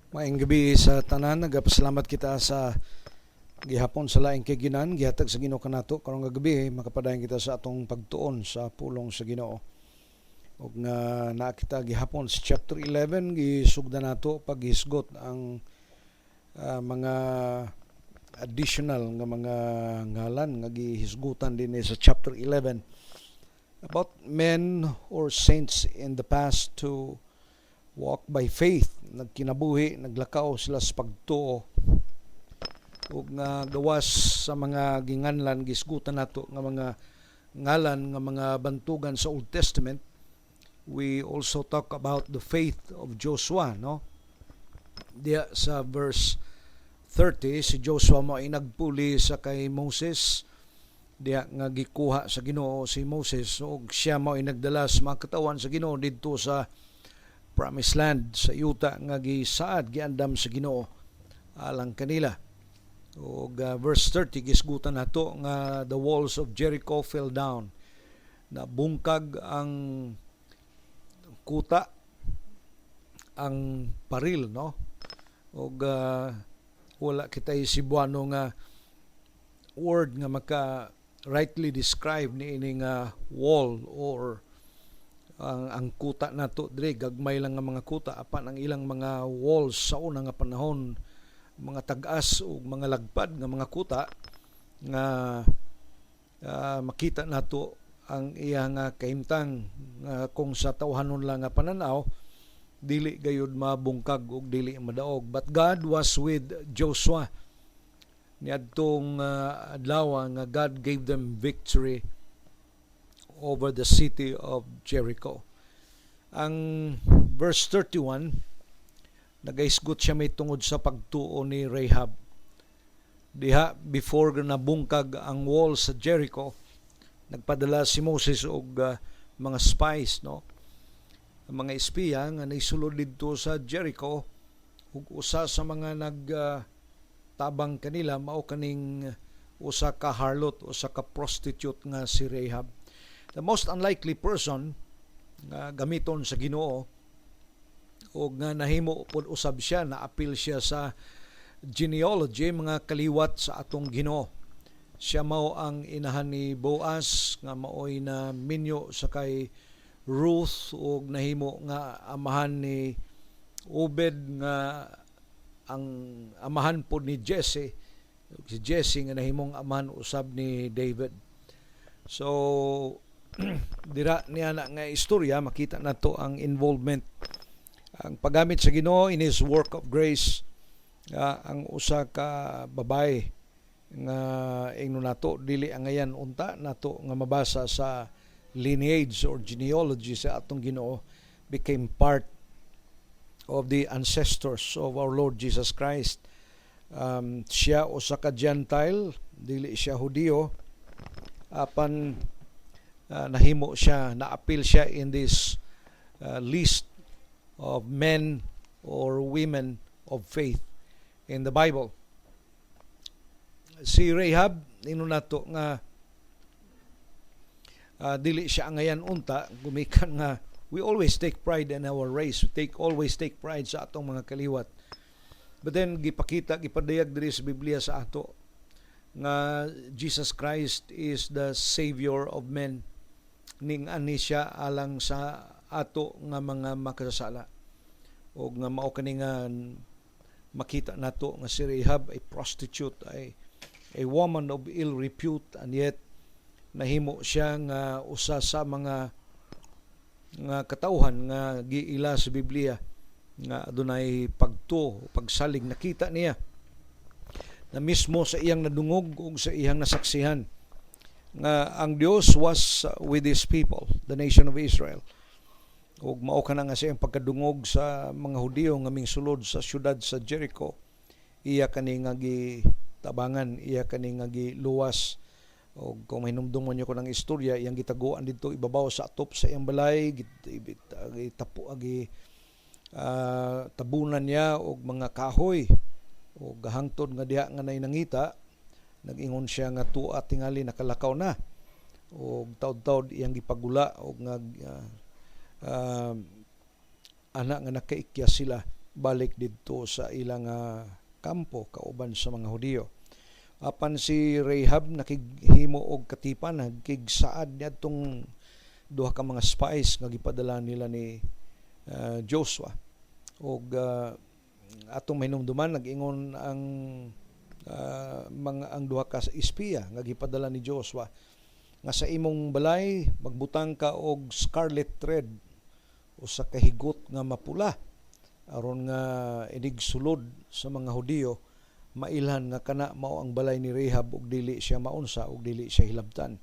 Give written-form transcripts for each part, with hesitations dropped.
Maayong gabi sa tanan. Nagapasalamat kita sa gihapon sa laing kay Ginan, gihatag sa Ginoo kanato karong gabi makapadayon kita sa atong pagtuon sa pulong sa Ginoo. Ug nga naa kita gihapon sa chapter 11 gisugdan nato paghisgot ang mga additional nga mga ngalan nga gihisgutan dinhi sa chapter 11 about men or saints in the past to walk by faith. Nagkinabuhi, naglakaw sila sa pagtuo ug nga gawas sa mga ginganlan gisgutan nato nga mga ngalan nga mga bantugan sa Old Testament. We also talk about the faith of Joshua, no? Diya sa verse 30 si Joshua mo ay nagpuli sa kay Moses. Diya nga gikuha sa Ginoo si Moses ug siya mo ay nagdala sa mga katawan sa Ginoo didto sa Promised Land sa yuta nga gisaad giandam sa Ginoo alang kanila. Ug verse 30 gisgutan nato nga the walls of Jericho fell down. Nabungkag ang kuta, ang paril, no? Ug wala kitay Cebuano nga word nga maka rightly describe ni ini nga wall or ang kuta nato dire gagmay lang nga mga kuta apan ang ilang mga walls sa una nga panahon mga tag-as ug mga lagpad nga mga kuta nga makita nato ang iya nga kahimtang kung sa tawhanon lang nga pananaw dili gayud mabungkag ug dili madaog. But God was with Joshua niadtong adlaw nga God gave them victory over the city of Jericho. Ang verse 31, nagaisgot siya may tungod sa pagtuo ni Rahab. Diha, before nabungkag ang wall sa Jericho, nagpadala si Moses og mga spies, no? Mga espiya nga naisulod dito sa Jericho ug usa sa mga nagtabang kanila mao kaning usa ka harlot, usa ka prostitute nga si Rahab. The most unlikely person nga gamiton sa Ginoo o nga nahimo pud usab siya, na-appeal siya sa genealogy, mga kaliwat sa atong Ginoo. Siya mao ang inahan ni Boaz nga maoy na minyo sa kay Ruth ug nahimo nga amahan ni Obed nga ang amahan pud ni Jesse. Si Jesse nga nahimong amahan usab ni David. So dira niya na nga istorya makita nato ang involvement, ang paggamit sa Ginoo in His work of grace. Ang usa ka babay nga ingno nato dili ang ngayan unta nato nga mabasa sa lineage or genealogy sa atong Ginoo became part of the ancestors of our Lord Jesus Christ. Siya usa ka Gentile, dili siya Hudiyo, apan nahimo siya, na-appeal siya in this list of men or women of faith in the Bible. Si Rahab, ino nato nga dili siya angayan unta, gumikan nga we always take pride in our race. We always take pride sa atong mga kaliwat. But then gipakita, gipadayag diri sa Biblia sa ato nga Jesus Christ is the Savior of men. Ning ani siya alang sa ato nga mga makasasala. O nga mao kani nga makita nato nga si Rahab ay prostitute, ay a woman of ill repute, and yet nahimo siya nga usa sa mga nga katawhan nga giila sa Biblia nga adunay pagtuo, pagsalig. Nakita niya na mismo sa iyang nadungog ug sa iyang nasaksihan nga ang Dios was with His people, the nation of Israel. Ug mao kana nga sa iyang pagkadungog sa mga Hudiyo nga mingsulod sa syudad sa Jericho, iya kani nga gitabangan, iya kani nga giluwas. O kung hinumdumon niyo ko ng istorya, iyang gitaguan dito ibabaw sa atop sa iyang balay, tabunan niya og mga kahoy o gahangtod nga diha nga nay nangita. Nag-ingon siya nga tuwa tingali nakalakaw na o taud-taud iyang gipagula og nga anak nga nakaikya sila balik didto sa ilang kampo kauban sa mga Hudiyo. Apan si Rahab nakighimo og katipan, nagkigsaad niadtong duha ka mga spies nga gipadala nila ni Joshua. Og atong mahinumduman nag-ingon ang ang duha ka espiya nga gipadala ni Joshua nga sa imong balay magbutang ka og scarlet thread o sa kahigot nga mapula aron nga inig sulod sa mga Hudiyo mailhan nga kana mao ang balay ni Rahab ug dili siya maunsa ug dili siya hilabtan.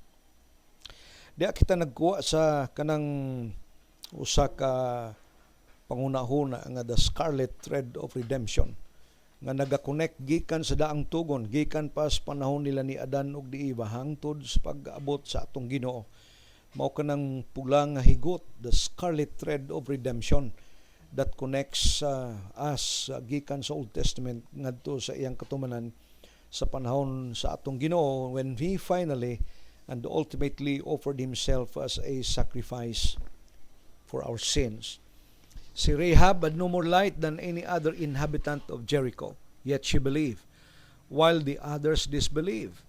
Diya kita nagkuha sa kanang usa ka pangunahuna nga the scarlet thread of redemption nga naga-connect gikan sa daang tugon, gikan pa sa panahon nila ni Adan ug ni Eva hangtod sa pag-abot sa atong Ginoo. Mao kanang pula nga higot, the scarlet thread of redemption that connects us gikan sa Old Testament ngadto sa iyang katumanan sa panahon sa atong Ginoo when He finally and ultimately offered Himself as a sacrifice for our sins. Si Rahab had no more light than any other inhabitant of Jericho, yet she believed, while the others disbelieved.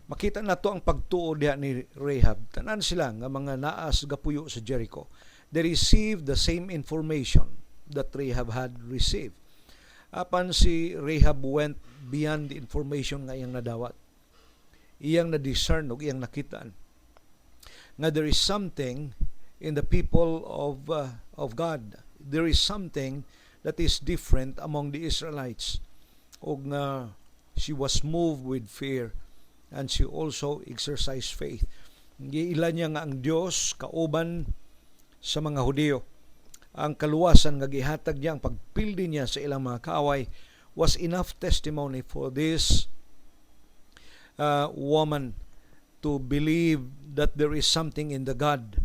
Makita nato ang pagtuo diha ni Rahab. Tanan sila nga mga naas gapuyo sa Jericho. They received the same information that Rahab had received. Apan si Rahab went beyond the information nga iyang nadawat. Iyang na-discern o iyang nakitaan nga there is something in the people of God. There is something that is different among the Israelites. O nga she was moved with fear and she also exercised faith. Giila niya nga ang Dios kauban sa mga Hudiyo. Ang kaluwasan nga gihatag niya, ang pagpildi niya sa ilang mga kaaway was enough testimony for this woman to believe that there is something in the God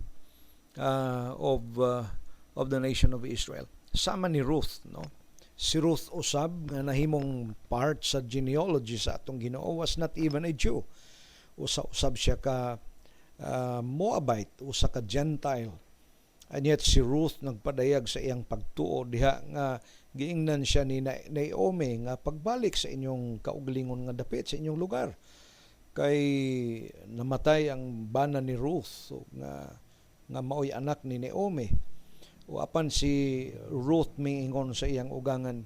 of the nation of Israel. Sama ni Ruth, no? Si Ruth usab nga nahimong part sa genealogy sa atong Ginoo was not even a Jew. Usab siya ka Moabite, usa ka Gentile. And yet si Ruth nagpadayag sa iyang pagtuo diha nga giingnan siya ni Naomi nga pagbalik sa inyong kaugalingon nga dapit sa inyong lugar. Kay namatay ang bana ni Ruth nga maoy anak ni Naomi. O apan si Ruth miingon sa iyang ugangan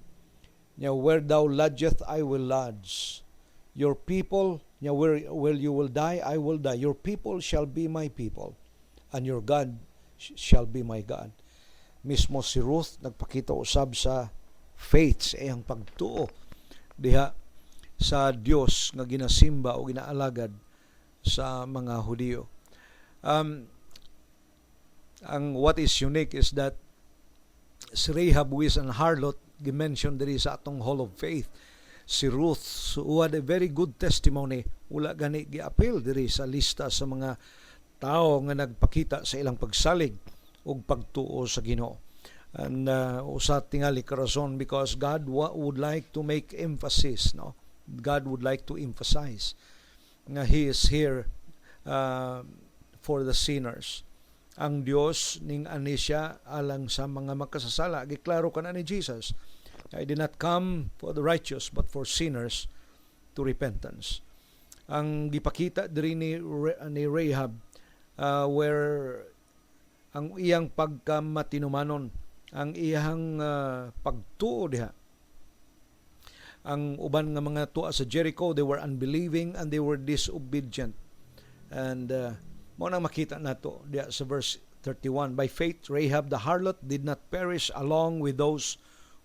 nya, where thou lodgeth I will lodge, your people nya, where you will die I will die, your people shall be my people and your God shall be my God. Mismo si Ruth nagpakita usab sa faith sa iyang pagtuo diha sa Dios nga ginasimba o ginaalagad sa mga Hudiyo. Ang what is unique is that si Rahab is an harlot gimension diri sa atong Hall of Faith. Si Ruth who had a very good testimony, wala gani giapil diri sa lista sa mga tao nga nagpakita sa ilang pagsalig ug pagtuo sa Ginoo. And usa tingali karason because God would like to make emphasis, no? God would like to emphasize nga He is here for the sinners. Ang Dios ning ani siya alang sa mga makasasala. Giklaro kana ni Jesus, I did not come for the righteous but for sinners to repentance. Ang gipakita diri ni Rahab where ang iyang pagkamatinumanon, ang iyang pagtuo diha. Ang uban nga mga tuwa sa Jericho, they were unbelieving and they were disobedient. And mo nang makita nato diha sa verse 31, by faith Rahab the harlot did not perish along with those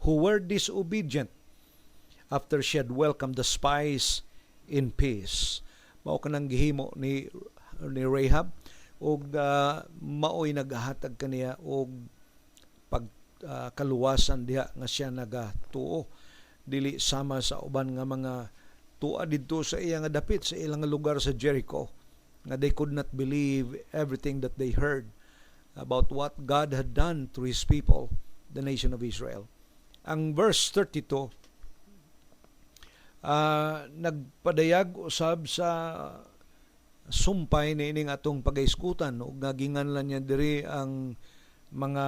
who were disobedient after she had welcomed the spies in peace. Mao kanang gihimo ni Rahab og maoy nagahatag kaniya og pagkaluwasan diha nga siya nagatuo dili sama sa uban nga mga tuwa didto sa iya nga dapit sa ilang lugar sa Jericho nga they could not believe everything that they heard about what God had done to His people, the nation of Israel. Ang verse 32 nagpadayag usab sa sumpay niining atong pagaiskutan ug naginganlan niya diri ang mga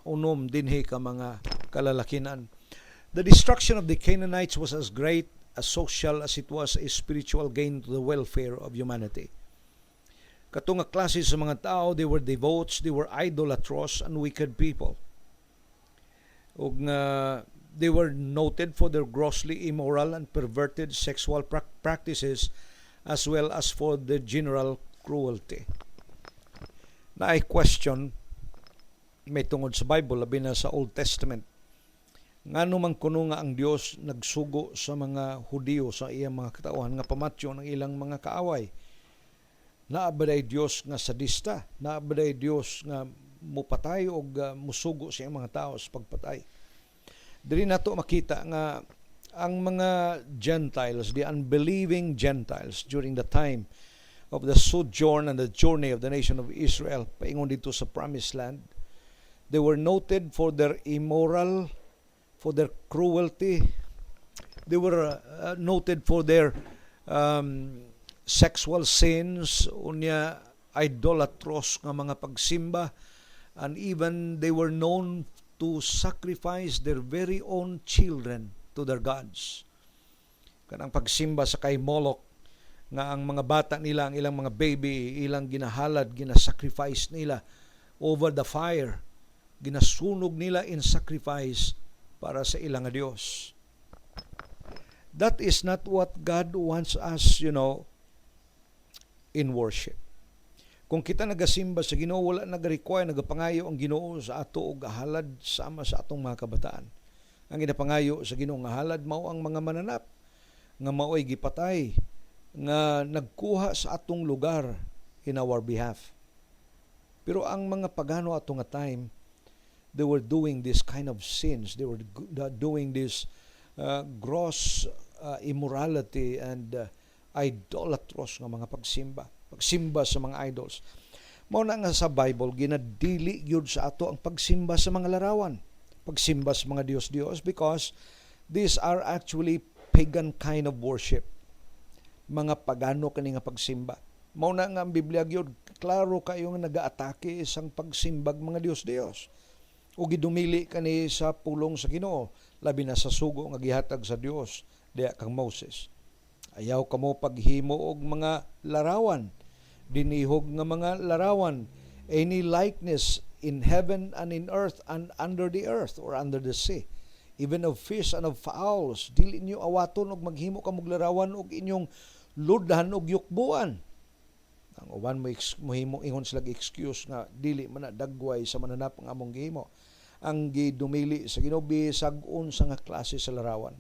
unom dinhi ka mga kalalakinan. The destruction of the Canaanites was as great as social as it was a spiritual gain to the welfare of humanity. Katong nga klase sa mga tao, they were devotes, they were idolatrous and wicked people. Ug nga they were noted for their grossly immoral and perverted sexual practices as well as for their general cruelty. Na ay question may tungod sa Bible, labi na sa Old Testament. Ngano man kuno nga ang Dios nagsugo sa mga Hudiyo sa iyang mga katauhan nga pamatyo ng ilang mga kaaway. Naabaday Dios nga sadista, naabaday Dios nga mupatay o musugo sa iyang mga tao sa pagpatay. Dili nato makita nga ang mga Gentiles, the unbelieving Gentiles during the time of the sojourn and the journey of the nation of Israel paingon dito sa Promised Land, they were noted for their immoral, for their cruelty. They were noted for their sexual sins, unya idolatrous nga mga pagsimba, and even they were known to sacrifice their very own children to their gods. Kanang pagsimba sa kay Moloch, nga ang mga bata nila, ang ilang mga baby, ilang ginahalad, ginasacrifice nila over the fire. Ginasunog nila in sacrifice para sa ilang Diyos. That is not what God wants us, in worship. Kung kita nagasimba sa Ginoo, wala nag-require, nagapangayo ang Ginoo sa ato og halad sama sa atong mga kabataan. Ang ginapangayo sa Ginoo nga halad mao ang mga mananap nga maoy gipatay nga nagkuha sa atong lugar in our behalf. Pero ang mga pagano ato nga time, they were doing this kind of sins. They were doing this gross immorality and idolatrous nga mga pagsimba sa mga idols. Mao na nga sa Bible, ginadili yun sa ato ang pagsimba sa mga larawan, pagsimba sa mga Diyos-Diyos, because these are actually pagan kind of worship. Mga pagano kani nga pagsimba. Mao na nga ang Biblia gyud klaro kayo nga nagaatake isang pagsimbag mga Diyos-Diyos. O gidumili kani sa pulong sa Ginoo, labi na sa sugo nga gihatag sa Dios diha kang Moses. Ayaw kamo paghimo og mga larawan, dinihog nga mga larawan, any likeness in heaven and in earth and under the earth or under the sea, even of fish and of fowls. Dili niyo awaton og maghimo ka og larawan og inyong ludhan og yukbuan. Ang uban mo himo ingon sila excuse nga dili man na dagway sa mananap ang among gihimo. Ang gidumili sa Ginoo bisag unsa nga klase sa larawan.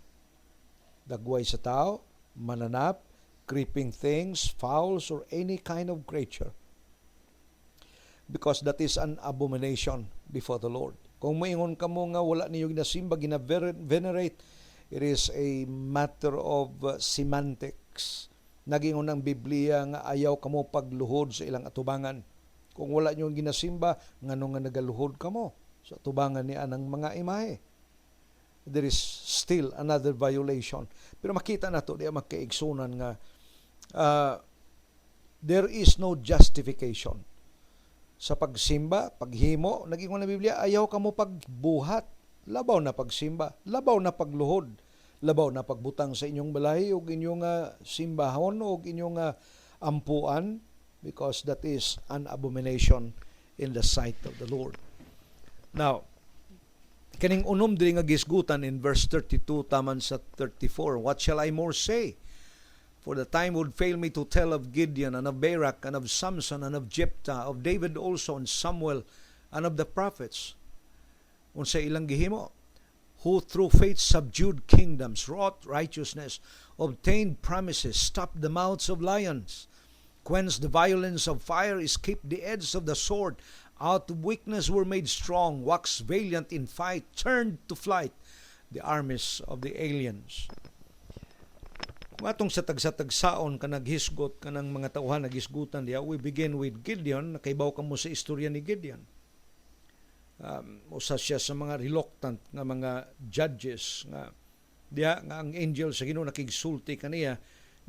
Dagway sa tao, mananap, creeping things, fowls, or any kind of creature. Because that is an abomination before the Lord. Kung moingon kamo nga wala niyo ginasimba, gina-venerate, it is a matter of semantics. Nagingon ng Biblia nga ayaw kamo pagluhod sa ilang atubangan. Kung wala niyo ginasimba, ngano nga nagaluhod kamo sa atubangan ni anang mga imahe. There is still another violation. Pero makita na to, di magkaigsunan nga there is no justification sa pagsimba, paghimo. Nagingon na Biblia, ayaw kamo pagbuhat, labaw na pagsimba, labaw na pagluhod, labaw na pagbutang sa inyong balay o inyong simbahon o inyong ampuan, because that is an abomination in the sight of the Lord. Now, kaning unom diri nga gisgutan in verse 32 taman sa 34, what shall I more say? For the time would fail me to tell of Gideon and of Barak and of Samson and of Jephthah, of David also and Samuel and of the prophets. Unsa ilang gihimo? Who through faith subdued kingdoms, wrought righteousness, obtained promises, stopped the mouths of lions, quenched the violence of fire, escaped the edge of the sword, out of weakness were made strong, waxed valiant in fight, turned to flight the armies of the aliens. Matong sa tagsa-tagsaon ka naghisgot ka ng mga tauhan naghisgutan diya, we begin with Gideon. Nakaibaw ka mo sa istorya ni Gideon. Usa siya sa mga reluctant nga mga judges nga diya nga ang angel sa Ginoo nakigsulti kaniya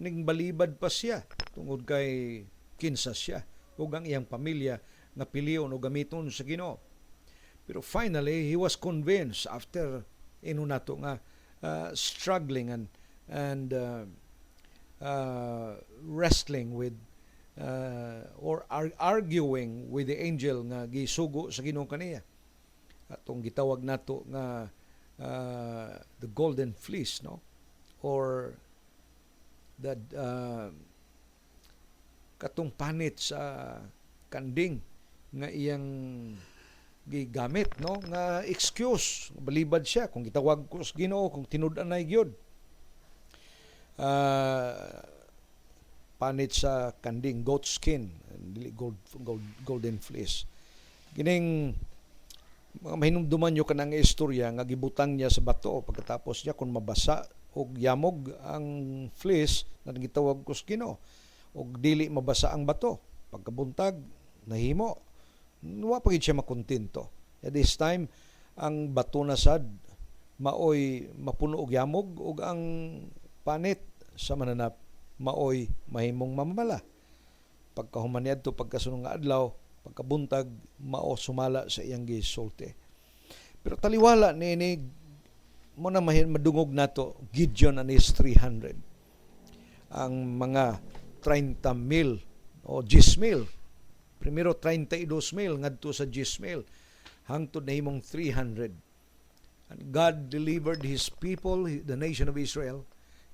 ning balibad pa siya tungod kay kinsa siya ug ang iyang pamilya nga piliyon o gamiton sa Ginoo. Pero finally, he was convinced after inunato nga struggling and wrestling with or arguing with the angel nga gisugo sa Ginoo kaniya. Atong gitawag nato nga the golden fleece, no, or the katong panit sa kanding nga iyang gigamit, no, nga excuse balibad siya kung gitawag ko sa Ginoo kung tinud-an nay gyud. Panit sa kanding, goat skin, dili golden fleece. Kining mga mahinumduman nyo kanang istorya nga gibutang niya sa bato pagkatapos niya kung mabasa og yamog ang fleece na gitawag ko sa Ginoo og dili mabasa ang bato pagkabuntag nahimo wa pa gid siya makontento. At this time ang bato na sad maoy mapuno og yamog ug ang panit sa mananap maoy mahimong mamala. Pagkahuman niadto pagkasunod nga adlaw pagkabuntag mao sumala sa iyang gisulti. Pero taliwala ni mo na madungog nato Gideon and his 300. Ang mga 30,000 o 10,000. Primero 32,000 ngadto sa 10,000 hangtod na himong 300. And God delivered His people, the nation of Israel,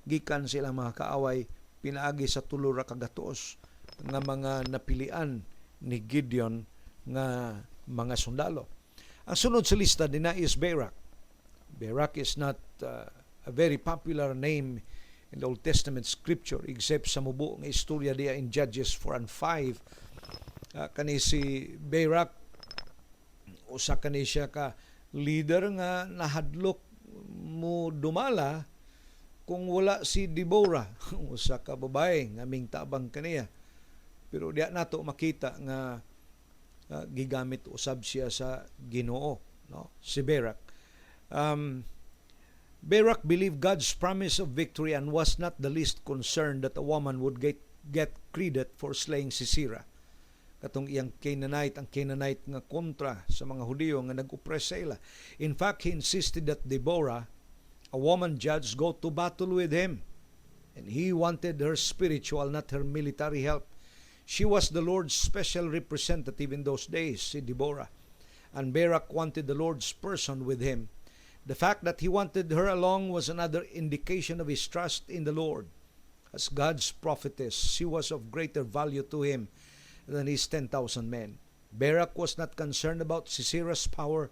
gikan sila mga kaaway pinaagi sa tulo ra ka gatuos nga mga napilian ni Gideon nga mga sundalo. Ang sunod sa lista din is Barak. Barak is not a very popular name in the Old Testament scripture except sa mubo nga istorya diya in Judges 4 and 5. Kani si Barak usa kani siya ka leader nga nahadlok mo dumala kung wala si Deborah usa ka babae nga mingtabang kaniya. Pero diya nato makita nga gigamit usab siya sa Ginoo, no, si Barak. Barak believed God's promise of victory and was not the least concerned that a woman would get credit for slaying Sisera. Katong iyang ang Canaanite nga kontra sa mga Hudiyo nga nag-oppress sa ila. In fact, he insisted that Deborah, a woman judge, go to battle with him. And he wanted her spiritual, not her military help. She was the Lord's special representative in those days, si Deborah. And Barak wanted the Lord's person with him. The fact that he wanted her along was another indication of his trust in the Lord. As God's prophetess, she was of greater value to him than his 10,000 men. Barak was not concerned about Sisera's power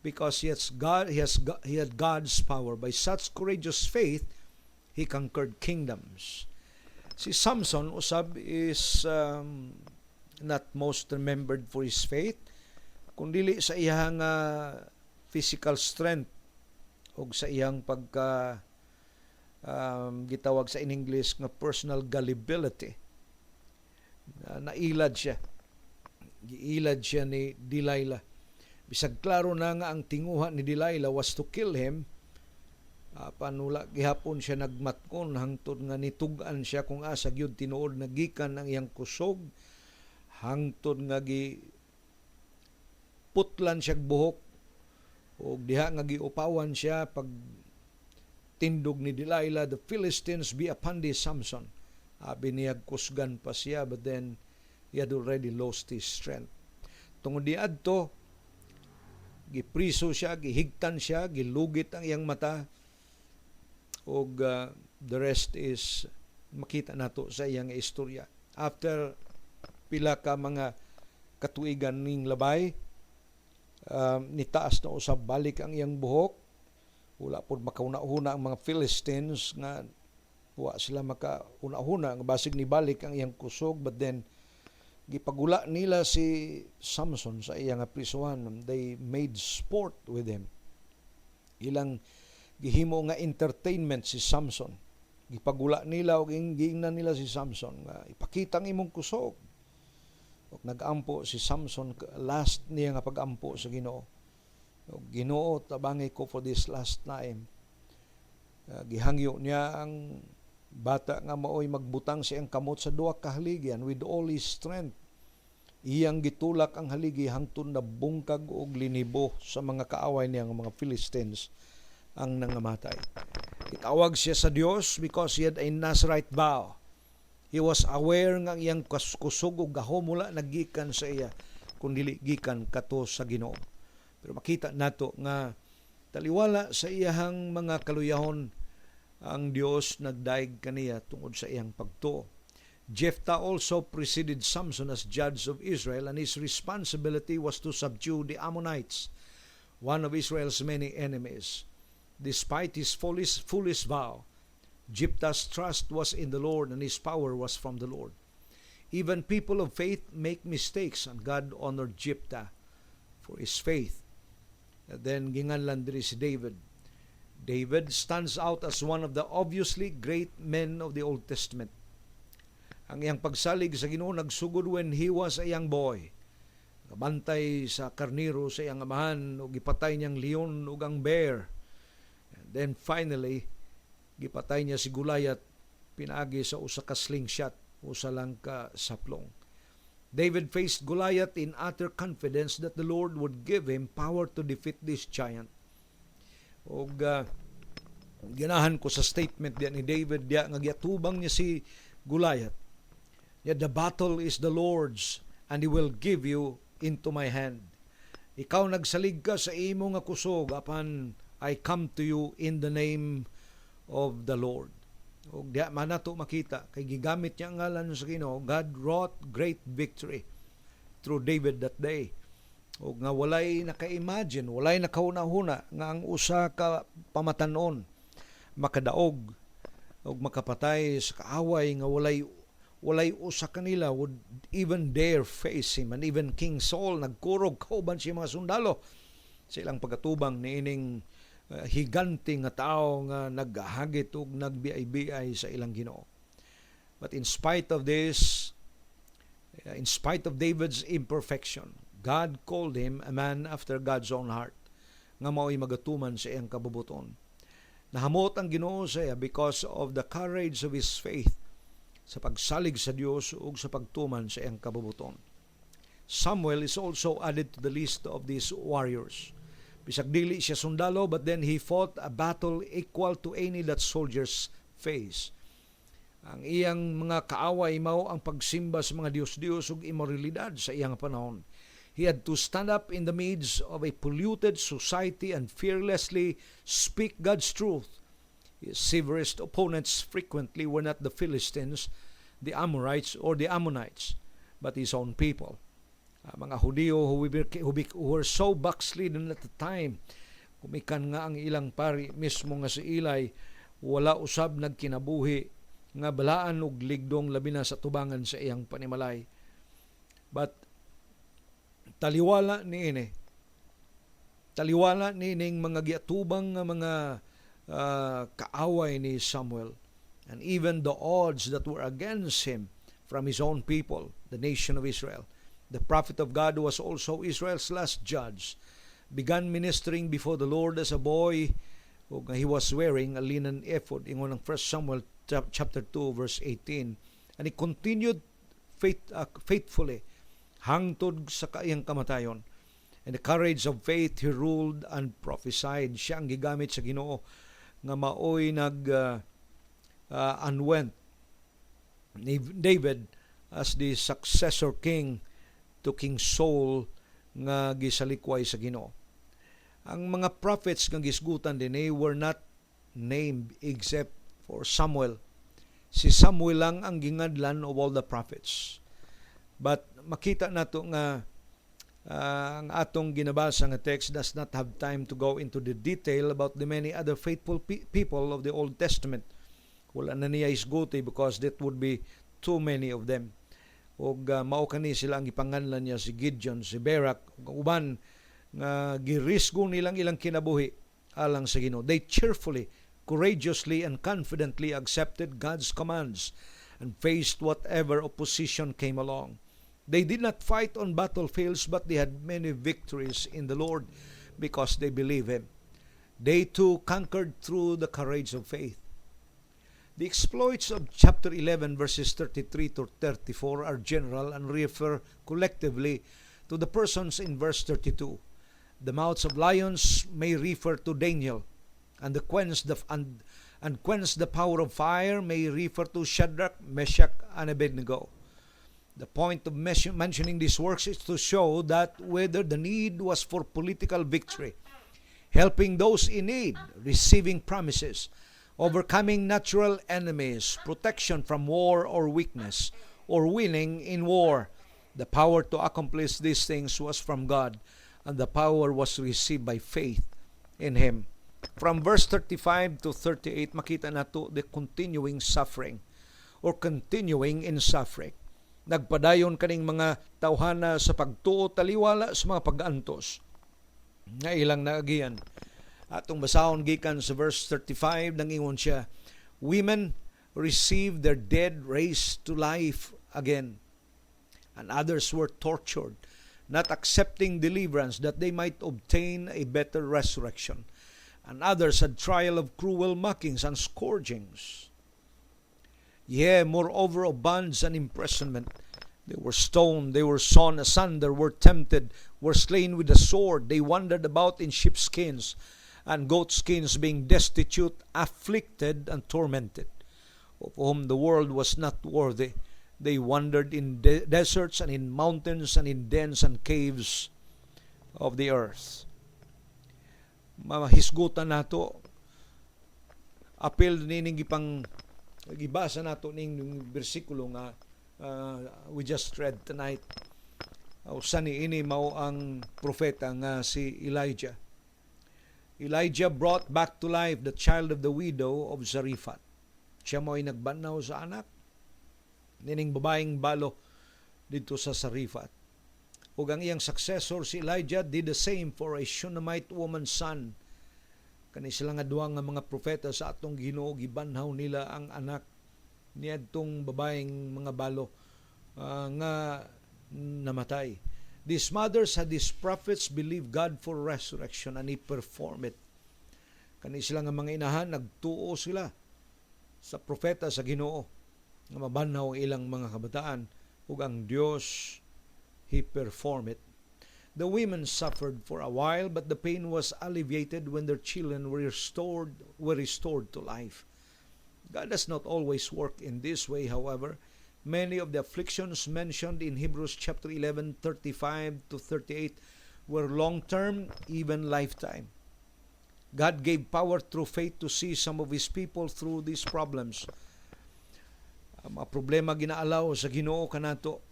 because he had God's power. By such courageous faith, he conquered kingdoms. Si Samson usab is not most remembered for his faith, kundi sa iyang physical strength o sa iyang pagka gitawag sa in English nga personal gullibility. Nailad siya. Giilad siya ni Delilah. Bisag klaro na nga ang tinguha ni Delilah was to kill him, panula gihapon siya nagmatkon hangtod nga nitugan siya kung asa gyud tinuod nagikan ang iyang kusog hangtod nga gi putlan siya buhok o diha nga giupawan siya pag tindog ni Delilah, the Philistines be upon this Samson. Biniyag kusgan pa siya, but then he had already lost his strength. Tungod di adto gipriso siya, gihigtan siya, gilugit ang iyang mata. Og the rest is makita nato sa iyang istorya. After pila ka mga katuigan ning labay, nitaas na usab balik ang iyang buhok. Wala pod makauna-una ang mga Philistines nga wa sila makauna-una nga basig ni balik ang iyang kusog, but then gipagula nila si Samson sa iyang prisuhan. They made sport with him. Ilang gihimo nga entertainment si Samson. Gipagula nila o giingnan nila si Samson nga ipakita ang imong kusog. O nagampo si Samson, last niya nga pagampo sa Ginoo. O Ginoo, tabangay ko for this last time. Gihangyo niya ang bata nga maoy magbutang siyang kamot sa duha ka haligyan with all his strength. Iyang gitulak ang haligi hangtod na bungkag og linibo sa mga kaaway niya nga mga Philistines ang nangamatay. Itawag siya sa Dios because he had a Nazarite vow. He was aware nga iyang kusog ug gahom mula nagikan sa iya kun dili gikan kato sa Ginoo. Pero makita nato nga taliwala sa iyang mga kaluyahon ang Dios nagdaig kaniya tungod sa iyang pagtuo. Jephthah also preceded Samson as judge of Israel, and his responsibility was to subdue the Ammonites, one of Israel's many enemies. Despite his foolish vow, Jephthah's trust was in the Lord and his power was from the Lord. Even people of faith make mistakes, and God honored Jephthah for his faith. And then ginganlan diri si David. David stands out as one of the obviously great men of the Old Testament. Ang iyang pagsalig sa Ginoo nagsugod when he was a young boy. Kabantay sa karniro sa iyang amahan o gipatay niyang leon ug ang bear. And then finally, gipatay niya si Goliath pinaagi sa usa ka slingshot, usa lang ka saplong. David faced Goliath in utter confidence that the Lord would give him power to defeat this giant. Og ganahan ko sa statement diya ni David diya nga giatubang niya si Goliath. Yet the battle is the Lord's, and He will give you into my hand. Ikaw nagsalig ka sa imo nga kusog, apan I come to you in the name of the Lord. O diya man nato makita, kay gigamit niya ang ngalan sa Ginoo, God wrought great victory through David that day. O nga walay naka-imagine, walay nakauna-huna nga ang usa ka pamatanon makadaog o makapatay sa kaaway nga walay usa kanila would even dare face him. And even King Saul nagkurog kauban siya mga sundalo sa ilang pagkatubang niining higante nga tao nga naghagit ug nagbiay-biay sa ilang Ginoo. But in spite of this, in spite of David's imperfection, God called him a man after God's own heart, nga mao'y magatuman sa iyang kabubuton. Nahamot ang Ginoo sa iya because of the courage of his faith sa pagsalig sa Dios ug sa pagtuman sa iyang kabubuton. Samuel is also added to the list of these warriors. Bisag dili siya sundalo, but then he fought a battle equal to any that soldiers face. Ang iyang mga kaaway mao ang pagsimba sa mga Dios-Dios ug immoralidad sa iyang panahon. He had to stand up in the midst of a polluted society and fearlessly speak God's truth. His severest opponents frequently were not the Philistines, the Amorites, or the Ammonites, but his own people. Mga Hudiyo who were so backslidden at the time, kumikan nga ang ilang pari mismo nga si Eli, wala usab nagkinabuhi nga balaan og ligdong labi na sa tubangan sa iyang panimalay. But taliwala niining mga giatubang nga mga kaaway ni Samuel, and even the odds that were against him from his own people, the nation of Israel. The prophet of God was also Israel's last judge, began ministering before the Lord as a boy. He was wearing a linen ephod, ingon ng 1 Samuel chapter 2 verse 18, and he continued faithfully hangtod sa iyang kamatayon. And the courage of faith, he ruled and prophesied. Siya ang gigamit sa Ginoo nga maoy unwent ni David as the successor king to King Saul nga gisalikway sa Ginoo. Ang mga prophets nga gisgutan din were not named except for Samuel. Si Samuel lang ang gingadlan of all the prophets. But makita nato nga ang atong ginabasa nga text does not have time to go into the detail about the many other faithful people of the Old Testament. Wala na niya isguti because that would be too many of them. O mao kani sila ang ipanganlan niya si Gideon, si Barak, uban nga girisgo nilang ilang kinabuhi alang sa Ginoo. They cheerfully, courageously, and confidently accepted God's commands and faced whatever opposition came along. They did not fight on battlefields, but they had many victories in the Lord because they believe Him. They too conquered through the courage of faith. The exploits of chapter 11 verses 33 to 34 are general and refer collectively to the persons in verse 32. The mouths of lions may refer to Daniel and quench the power of fire may refer to Shadrach, Meshach, and Abednego. The point of mentioning these works is to show that whether the need was for political victory, helping those in need, receiving promises, overcoming natural enemies, protection from war or weakness, or winning in war, the power to accomplish these things was from God, and the power was received by faith in Him. From verse 35 to 38, makita nato the continuing suffering or continuing in suffering. Nagpadayon kaning mga tawhana sa pagtuo taliwala sa mga pag-antos nga ilang naagian. Atong basahon gikan sa verse 35, nangingon siya, women received their dead raised to life again, and others were tortured, not accepting deliverance that they might obtain a better resurrection. And others had trial of cruel mockings and scourgings. Yea, moreover of bonds and imprisonment. They were stoned, they were sawn asunder, were tempted, were slain with the sword. They wandered about in sheepskins and goatskins, being destitute, afflicted, and tormented, of whom the world was not worthy. They wandered in deserts and in mountains and in dens and caves of the earth. Mahisgutan nato apel nining gipang gibasa nato ning bersikulo nga we just read tonight. Usa niini mao ang propeta nga si Elijah. Elijah brought back to life the child of the widow of Zarephath. Siya mo'y nagbanaw sa anak nining babaeng balo dito sa Zarephath. Ug ang iyang successor si Elijah did the same for a Shunammite woman's son. Kani sila nga duha nga mga propeta sa atong Ginoo, gibanhaw nila ang anak niadtong babaeng mga balo nga namatay. These mothers had these prophets believe God for resurrection, and He performed it. Kani sila nga mga inahan, nagtuo sila sa propeta sa Ginoo nga mabanhaw ang ilang mga kabataan, ug ang Dios, He performed it. The women suffered for a while, but the pain was alleviated when their children were restored to life. God does not always work in this way, however. Many of the afflictions mentioned in Hebrews chapter 11, 35 to 38 were long-term, even lifetime. God gave power through faith to see some of His people through these problems. Ang mga problema ginaalaw sa Ginoo kanato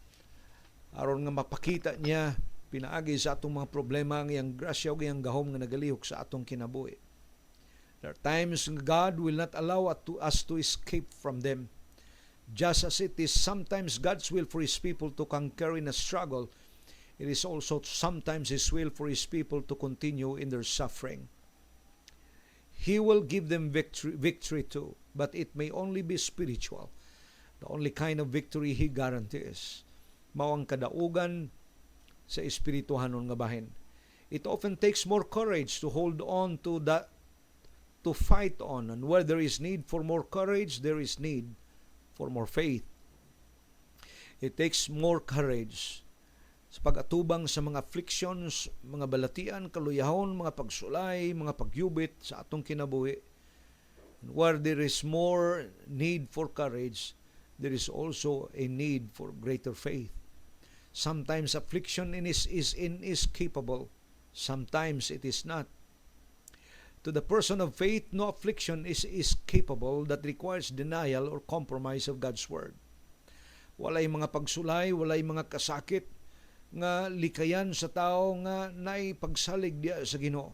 aron nga mapakita niya pinaagi sa atong mga problema ang iyang grasya ug iyang gahom nga nagalihok sa atong kinabuhi. There are times God will not allow us to escape from them. Just as it is sometimes God's will for His people to conquer in a struggle, it is also sometimes His will for His people to continue in their suffering. He will give them victory too, but it may only be spiritual. The only kind of victory He guarantees mao ang kadaugan sa espirituhanon nga bahin. It often takes more courage to hold on to that, to fight on, and where there is need for more courage, there is need for more faith. It takes more courage sa pag-atubang sa mga afflictions, mga balatian, kaluyahon, mga pagsulay, mga pagyubit sa atong kinabuhi. And where there is more need for courage, there is also a need for greater faith. Sometimes affliction is inescapable. Sometimes it is not. To the person of faith, no affliction is escapable that requires denial or compromise of God's Word. Walay mga pagsulay, walay mga kasakit nga likayan sa tao nga naay pagsalig diya sa Ginoo.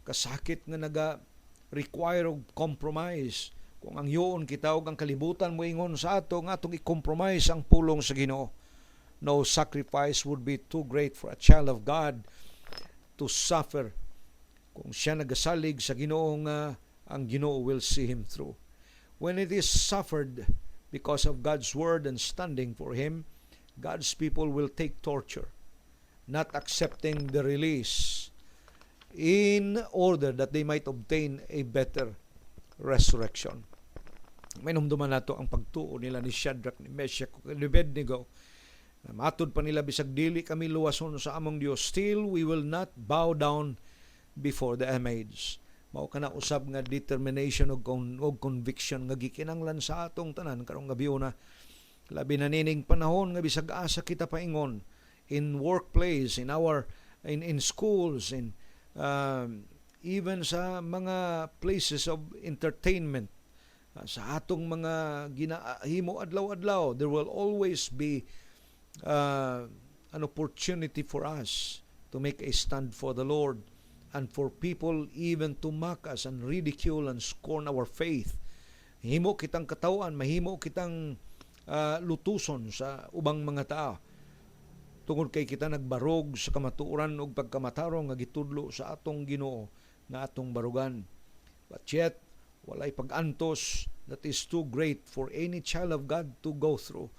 Kasakit nga naga-require of compromise. Kung ang yoon kita og ang kalibutan mo ingon sa ato nga atong i-compromise ang pulong sa Ginoo. No sacrifice would be too great for a child of God to suffer. Kung siya nagasalig sa Ginoo nga ang Ginoo will see him through. When it is suffered because of God's word and standing for Him, God's people will take torture, not accepting the release in order that they might obtain a better resurrection. May numduman nato ang pagtuo nila ni Shadrach, ni Meshach, ni Abednego. Matod pa nila bisag dili kami luwason sa among Dios, still we will not bow down before the image. Mao kana usab nga determination og conviction nga gikinanglan sa atong tanan karong gabi na labi na nining panahon nga bisag asa kita paingon in workplace, in schools, in even sa mga places of entertainment, sa atong mga ginahimo adlaw-adlaw, there will always be an opportunity for us to make a stand for the Lord, and for people even to mock us and ridicule and scorn our faith. Mahimo kitang katawan, mahimo kitang lutuson sa ubang mga tao tungod kay kita nagbarog sa kamatuoran ug pagkamatarong nga gitudlo sa atong Ginoo nga atong barugan. But yet walay pag-antos that is too great for any child of God to go through.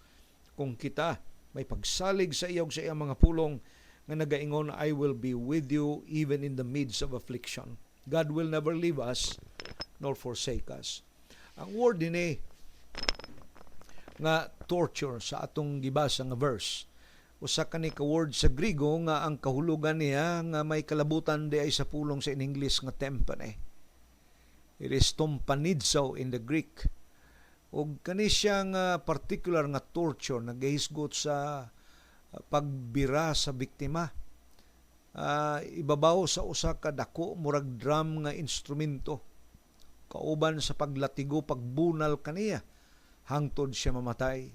Kung kita may pagsalig sa iyong sa iyang mga pulong nga nagaingon, I will be with you even in the midst of affliction. God will never leave us nor forsake us. Ang word ini nga torture sa atong gibasa nga verse, usa ka ni ka word sa Griego nga ang kahulugan niya nga may kalabutan di ay sa pulong sa in English nga tempane. It is tompanidzo in the Greek. Ug kani siya nga particular nga torture nagahisgot sa pagbira sa biktima. Ibabaw sa usa ka dako murag drum nga instrumento. Kauban sa paglatigo, pagbunal kaniya hangtod siya mamatay.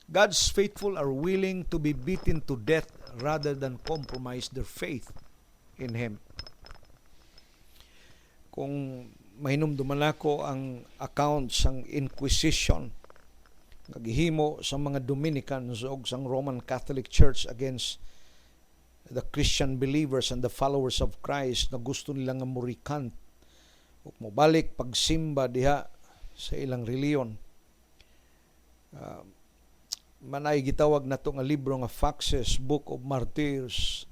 God's faithful are willing to be beaten to death rather than compromise their faith in Him. Kung mahinumduman ako ang account sang Inquisition nagihimo sa mga Dominicans o sang Roman Catholic Church against the Christian believers and the followers of Christ na gusto nilang nga murikant o mobalik pagsimba diha sa ilang reliyon. Manay gitawag nato nga libro nga Foxes, Book of Martyrs,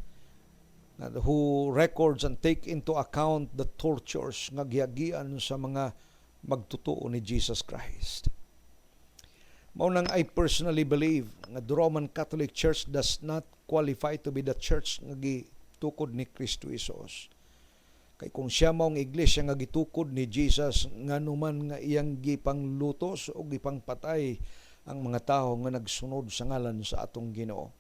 who records and take into account the tortures nga gihagian sa mga magtutuo ni Jesus Christ. Mao nang I personally believe nga the Roman Catholic Church does not qualify to be the church nga gitukod ni Kristo Jesus. Kay kung siya mao ang iglesia nga gitukod ni Jesus, nganuman nga iyang gipanglutos o gipangpatay ang mga tao nga nagsunod sa ngalan sa atong Ginoo.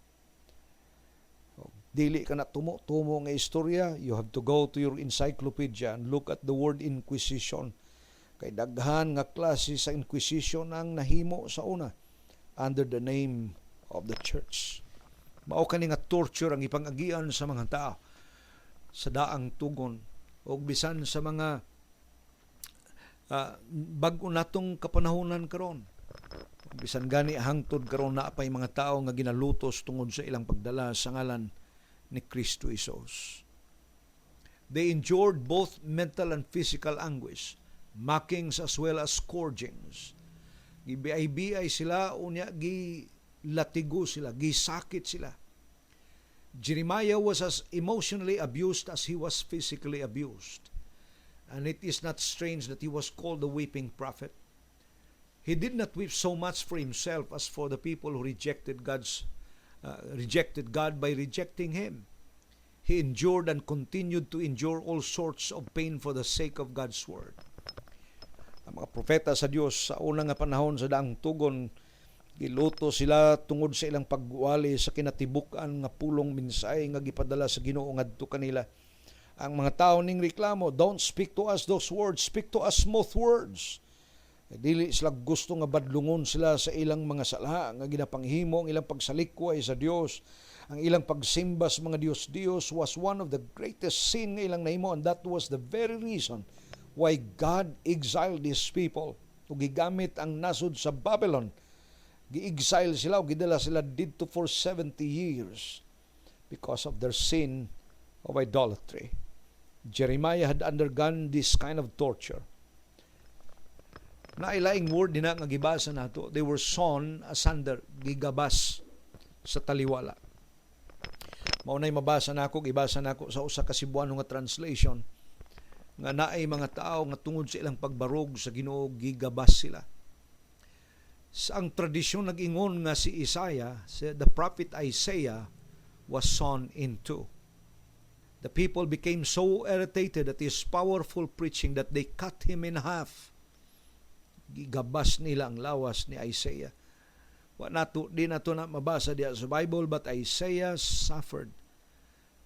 Dili ka na tumo nga istorya, you have to go to your encyclopedia and look at the word Inquisition. Kay daghan nga klase sa Inquisition ang nahimo sa una under the name of the church. Mao kani nga torture ang ipang-agian sa mga tao sa daang tugon o bisan sa mga bag-o natong kapanahunan karon. Bisan gani hangtod karon na pay mga tao nga ginalutos tungod sa ilang pagdala sa ngalan ni Kristo Jesus. They endured both mental and physical anguish, mockings as well as scourgings. Gibiay-biay sila, unya gilatigo sila, gisakit sila. Jeremiah was as emotionally abused as he was physically abused. And it is not strange that he was called the weeping prophet. He did not weep so much for himself as for the people who rejected God by rejecting Him. He endured and continued to endure all sorts of pain for the sake of God's Word. Ang mga propeta sa Dios sa unang nga panahon sa daang tugon, giluto sila tungod sa ilang pagwali sa kinatibuk-an nga pulong minsay nga gipadala sa Ginoo ngadto kanila. Ang mga tawo ning reklamo, don't speak to us those words, speak to us smooth words. Dili sila gusto nga badlungon sila sa ilang mga sala nga ginapanghimo ang ilang pagsalikway sa Dios. Ang ilang pagsimba sa mga Dios was one of the greatest sin nga ilang nahimo, and that was the very reason why God exiled His people. O gigamit ang nasod sa Babylon, gi-exile sila o gidala sila dito for 70 years because of their sin of idolatry. Jeremiah had undergone this kind of torture. Nailaing word din nga gibasa nato, they were sawn asunder, gigabas sa taliwala. Maunay mabasa nako, gibasa nako sa usa ka Cebuano nga translation nga naay mga tao nga tungod sa ilang pagbarog sa Ginoo gigabas sila. Sa ang tradisyon nag-ingon nga si Isaiah, the prophet Isaiah was sawn in two. The people became so irritated at his powerful preaching that they cut him in half. Gigabas nila ang lawas ni Isaiah. Di na to na mabasa diya sa Bible, but Isaiah suffered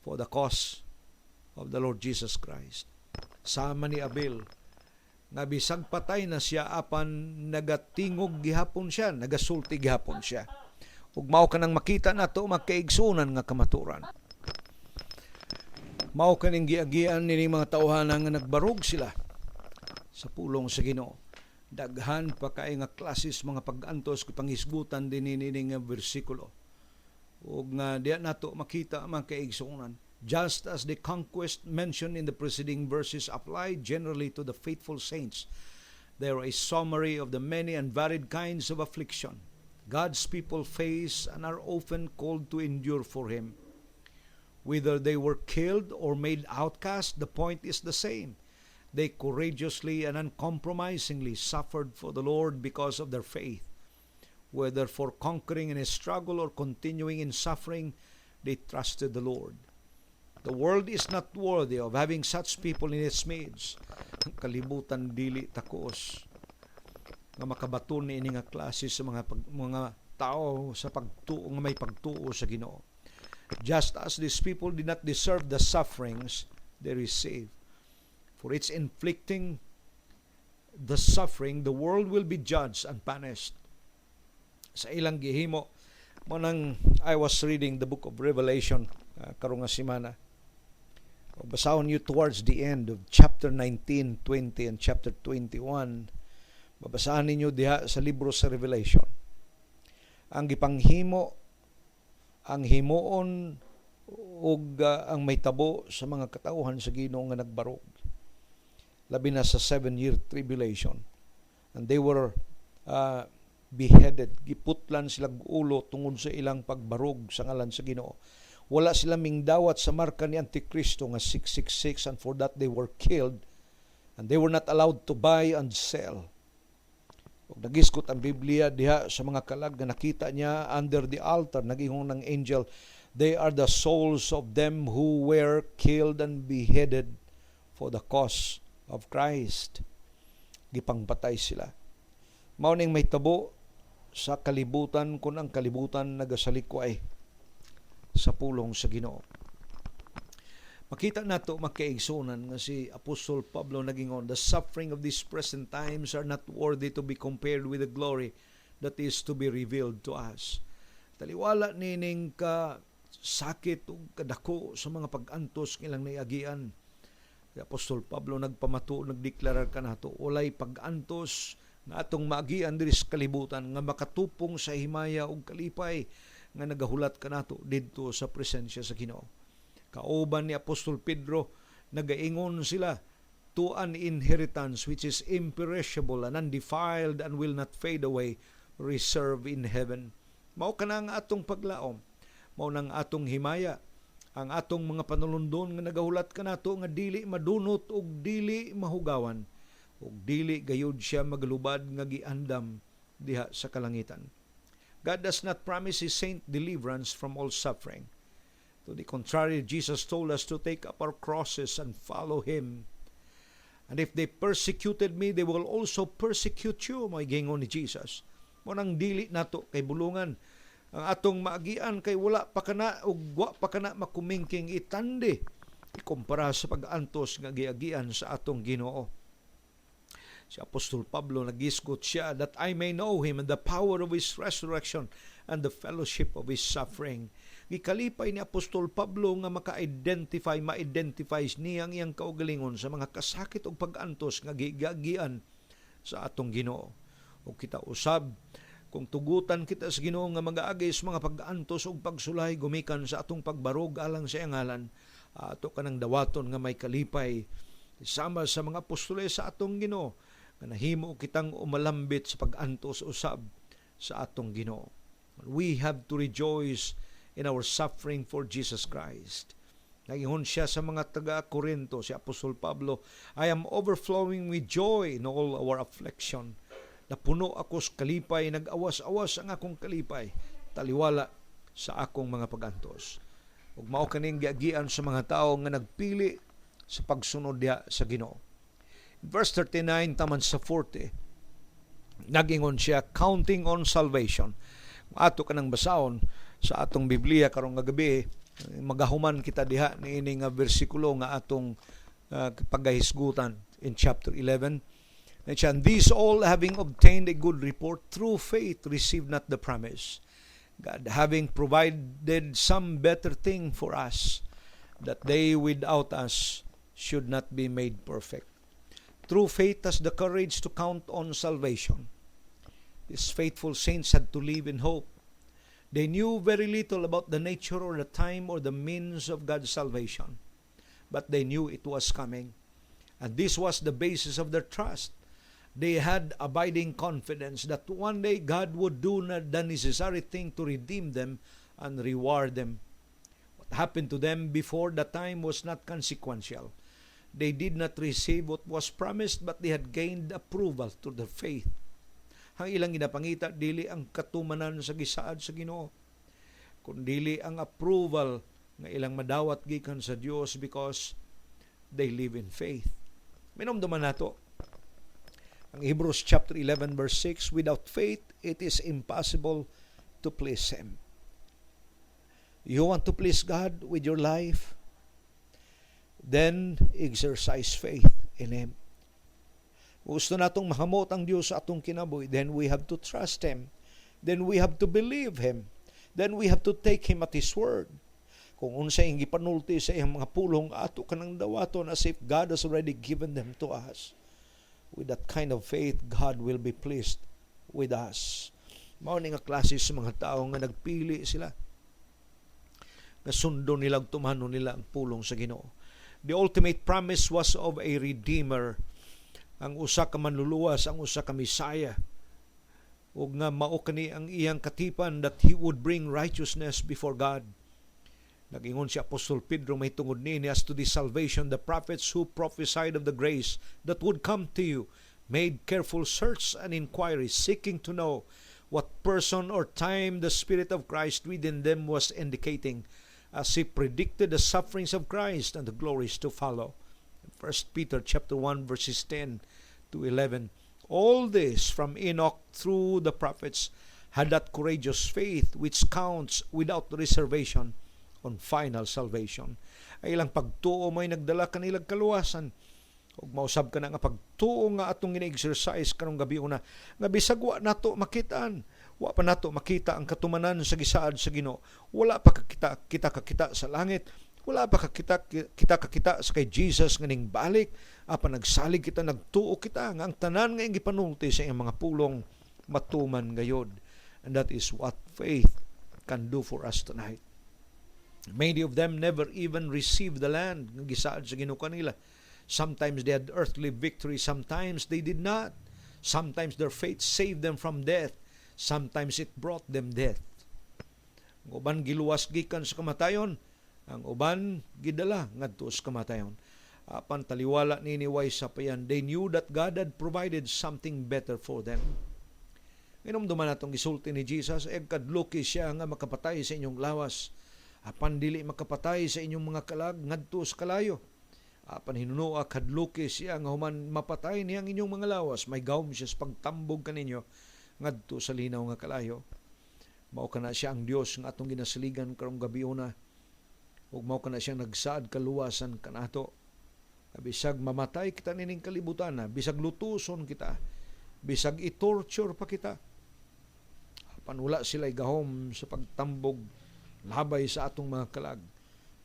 for the cause of the Lord Jesus Christ. Sama ni Abel, nga bisag patay na siya apan nagatingog gihapon siya, nagasulti gihapon siya. Ug mao kanang makita nato magkaigsunan nga kamaturan. Mao kaning giagian ni mga tawhana nga nagbarog sila sa pulong sa Ginoo. Daghan pa kay nga klases mga pag-antos pangisgutan din ni nga bersikulo. Ug nga diya nato makita ang kaigsunan. Just as the conquest mentioned in the preceding verses apply generally to the faithful saints, there is summary of the many and varied kinds of affliction God's people face and are often called to endure for Him. Whether they were killed or made outcast, the point is the same. They courageously and uncompromisingly suffered for the Lord because of their faith. Whether for conquering in a struggle or continuing in suffering, they trusted the Lord. The world is not worthy of having such people in its midst. Ang kalibutan dili takos nga makabaton ni ini nga klase sa mga tao sa pagtuo nga may pagtuo sa Ginoo. Just as these people did not deserve the sufferings they received, for its inflicting the suffering, the world will be judged and punished. Sa ilang gihimo, mo nang I was reading the book of Revelation karong nga semana. Basahon you towards the end of chapter 19, 20, and chapter 21. Babasahan ninyo diha sa libro sa Revelation. Ang gipanghimo, ang himuon ug ang may tabo sa mga katauhan sa Ginoo nga nagbarog. Labi na sa 7-year tribulation. And they were beheaded. Giputlan silang ulo tungod sa ilang pagbarog sa ngalan sa Ginoo. Wala sila mingdawat sa marka ni Antikristo nga 666, and for that they were killed, and they were not allowed to buy and sell. Ug nagisgot ang Biblia diha sa mga kalag nga nakita niya under the altar, nagingong ng angel, they are the souls of them who were killed and beheaded for the cause of Christ. Gipangpatay sila. Mao ning may tabo sa kalibutan kun ang kalibutan nagasalikway sa pulong sa Ginoo. Makita nato makaigsunan nga si Apostol Pablo nagingon, the suffering of these present times are not worthy to be compared with the glory that is to be revealed to us. Taliwala nining ka sakit ug kadako sa mga pag-antos ilang naiagian. Si Apostol Pablo nagdeklarar kanato, walay pag-antos nga atong maagian diri sa kalibutan nga makatupong sa himaya ug kalipay nga nagahulat kanato didto sa presensya sa Ginoo. Kauban ni Apostol Pedro, nagaingon sila to an inheritance which is imperishable and undefiled and will not fade away, reserved in heaven. Mao kana ang atong paglaom, mao nang atong himaya, ang atong mga panulundon nga nagahulat kanato nga dili madunot ug dili mahugawan ug dili gayud siya maglubad nga giandam diha sa kalangitan. God does not promise His saint deliverance from all suffering. To the contrary, Jesus told us to take up our crosses and follow Him. And if they persecuted me, they will also persecute you, may gingon ni Jesus. Munang dili nato kay bulungan. Ang atong maagian kay wala pa kana ug wa pa kana makumingking itandi ikumpara sa pag-antos nga giagian sa atong Ginoo. Si Apostol Pablo nagisgot siya, that I may know Him and the power of His resurrection and the fellowship of His suffering. Gikalipay ni Apostol Pablo nga ma-identify niya ang iyang kaugalingon sa mga kasakit o pag-antos nga gigagian sa atong Ginoo. O kita usab, kung tugutan kita sa Ginoo nga mag-aagay sa mga pag-antos o pagsulay gumikan sa atong pagbarog alang sa ngalan, ato kanang dawaton nga may kalipay sama sa mga apostoles sa atong Ginoo nga nahimo kitang umalambit sa pag-antos usab sa atong Ginoo. We have to rejoice in our suffering for Jesus Christ. Nagingon siya sa mga taga-Korinto, si Apostol Pablo, I am overflowing with joy in all our affliction. Napuno ako sa kalipay, nag-awas-awas ang akong kalipay, taliwala sa akong mga pag-antos. ug mao kaning giagian sa mga tawo nga nagpili sa pagsunod diha sa Ginoo. Verse 39 taman sa 40, nagingon siya, counting on salvation. Ato kanang basahon sa atong Biblia karong nga gabi, magahuman kita diha niini nga bersikulo nga atong pagahisgutan in chapter 11. And these all, having obtained a good report through faith, received not the promise, God having provided some better thing for us, that they without us should not be made perfect. True faith has the courage to count on salvation. These faithful saints had to live in hope. They knew very little about the nature or the time or the means of God's salvation, but they knew it was coming. And this was the basis of their trust. They had abiding confidence that one day God would do the necessary thing to redeem them and reward them. What happened to them before the time was not consequential. They did not receive what was promised, but they had gained approval through their faith. Ang ilang ginapangita, dili ang katumanan sa gisaad sa Ginoo, kundi ang approval nga ilang madawat gikan sa Dios because they live in faith. Minumduman nato ang Hebrews chapter 11 verse 6, without faith it is impossible to please Him. You want to please God with your life? Then exercise faith in Him. Gusto natong mahamot ang Dios sa atong kinabuhi, then we have to trust Him. Then we have to believe Him. Then we have to take Him at His word. Kung unsay ang gipanulti sa iyang mga pulong, ato kanang dawaton as if God has already given them to us. With that kind of faith, God will be pleased with us. Mao ni nga klase sa mga tao nga nagpili sila, nga sundo nila, tumanon nila ang pulong sa Ginoo. The ultimate promise was of a Redeemer, ang usa ka manluluwas, ang usa ka Messiah, ug nga mao kani ang iyang katipan, that He would bring righteousness before God. Nagingon si Apostol Pedro may tungod niini, as to the salvation, the prophets who prophesied of the grace that would come to you made careful search and inquiry, seeking to know what person or time the Spirit of Christ within them was indicating, as He predicted the sufferings of Christ and the glories to follow. 1 Peter chapter 1 verses 10 to 11. All this from Enoch through the prophets had that courageous faith which counts without reservation on final salvation. Ay ilang pagtuo may nagdala kanilang kaluwasan. Ug mausab ka na nga pagtuo nga atong gina-exercise karong gabi una, nga bisag wa nato makitaan, wa pa nato makita ang katumanan sa gisaad sa Ginoo. Wala pa kita sa langit. Wala pa kita sa kay Jesus nga ning balik. Apan nagsalig kita, nagtuo kita nga ang tanan nga gipanulti sa iyang mga pulong matuman gayod. And that is what faith can do for us tonight. Many of them never even received the land nga gisaad sa Ginoo kanila. Sometimes they had earthly victory, sometimes they did not. Sometimes their faith saved them from death, sometimes it brought them death. Ang uban giluwas gikan sa kamatayon, ang uban gidala ngadto sa kamatayon. Apan taliwala ni way sa payan, they knew that God had provided something better for them. Minumduman natong gisulti ni Jesus, kadluki siya nga makapatay sa inyong lawas. Apan dili makapatay sa inyong mga kalag ngadto sa kalayo. Apan hinunoa kadluki siya nga human mapatay niyang inyong mga lawas. May gawom siya sa pagtambog kaninyo ngadto sa linaw nga kalayo. Mao kana siya ang Dios nga atong ginasaligan karong gabi una. Ug mao kana siya nagsaad kaluwasan kanato. Bisag mamatay kita nining kalibutan, bisag lutuson kita, bisag i-torture pa kita. Apan wala sila gahom sa pagtambog labay sa atong mga kalag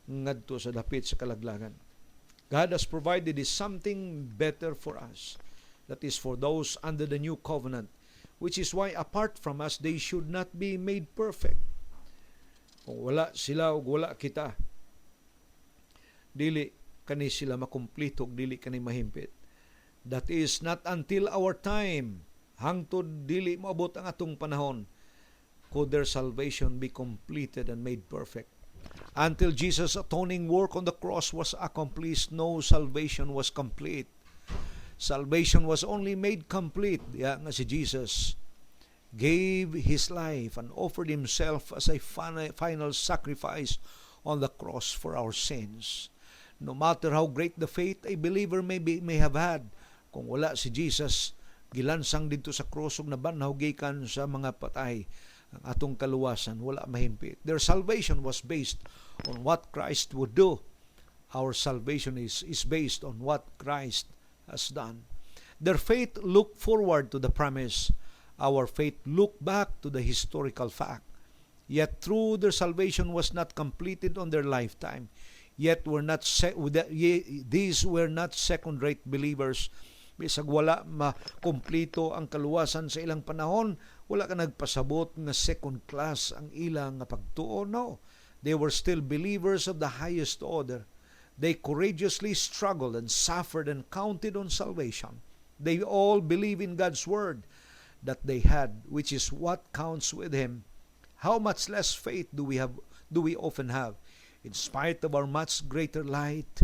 ngadto sa dapit sa kalaglagan. God has provided is something better for us, that is for those under the new covenant, which is why apart from us they should not be made perfect. Kung wala sila ug wala kita, dili kani sila makumpleto ug dili kani mahimpit. That is not until our time, hangtod dili moabot ang atong panahon, could their salvation be completed and made perfect. Until Jesus' atoning work on the cross was accomplished, no salvation was complete. Salvation was only made complete nga si Jesus gave His life and offered Himself as a final sacrifice on the cross for our sins. No matter how great the faith a believer may have had, kung wala si Jesus, gilansang dito sa krus ug nabanhaw gikan sa mga patay, ang atong kaluwasan wala mahimpit. Their salvation was based on what Christ would do. Our salvation is based on what Christ has done. Their faith looked forward to the promise. Our faith looked back to the historical fact. Yet through their salvation was not completed on their lifetime. Yet these were not second-rate believers. Bisag wala makumplito ang kaluwasan sa ilang panahon, wala ka nagpasabot nga second class ang ilang pagtuo. No, they were still believers of the highest order. They courageously struggled and suffered and counted on salvation. They all believe in God's word that they had, which is what counts with Him. How much less faith do we often have? In spite of our much greater light,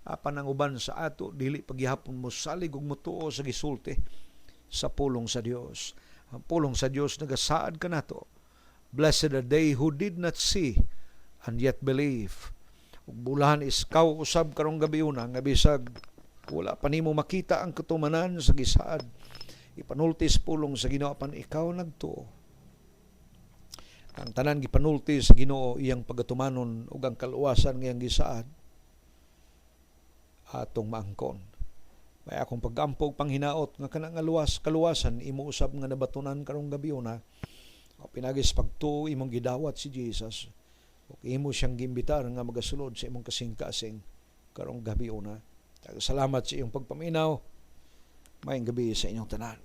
ang uban sa ato, dili paghihapon mo salig ug mutuo sa gisulti sa pulong sa Dios. Ang pulong sa Dios nagasaad kanato. Blessed are they who did not see and yet believe. Ug bulahan iskaw usab karong gabi una nga bisag wala pa nimo makita ang katumanan sa gisaad, ipanultis pulong sa Ginoo apan ikaw nagtuo. Ang tanan gipanulti sa Ginoo iyang pagatumanon ug ang kaluwasan nga iyang gisaad atong maangkon. May akong pag-ampog panghinaot nga kanang kaluwasan imo usab nga nabatunan karong gabi una. O pinagis pagtuo imong gidawat si Jesus. O imo siyang gimbitar nga magasulod sa imong kasing-kasing karong gabi una. Salamat sa iyong pagpaminaw. Maayong gabi sa inyong tanan.